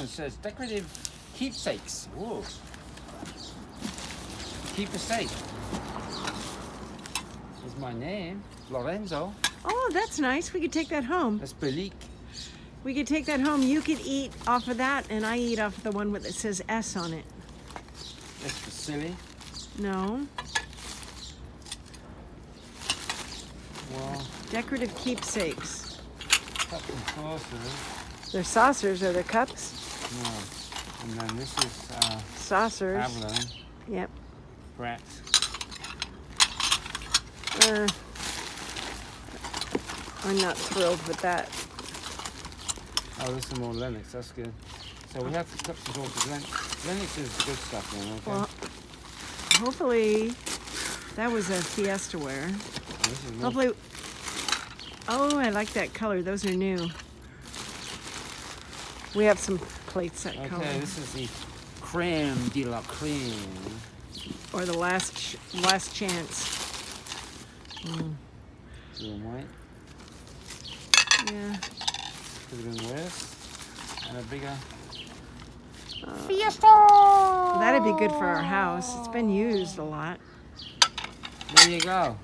one says decorative keepsakes. Whoa. Keep a safe. Is my name, Lorenzo. Oh, that's nice. We could take that home. That's Belik. We could take that home. You could eat off of that, and I eat off of the one with it says S on it. That's for silly. No. Well, Decorative keepsakes. cups and saucers. They're saucers, are they cups? No. And then this is Saucers. abalone. Yep. Brats. I'm not thrilled with that. Oh, there's some more Lennox. That's good. So we have cups and saucers. Lennox is good stuff, then, okay? Well, hopefully that was a Fiesta ware. This is Hopefully. Oh, I like that color. Those are new. We have some plates that color. Okay, this is the creme de la creme. Or the last chance. Blue and white. Yeah. Could have been worse. And a bigger That'd be good for our house. It's been used a lot. There you go.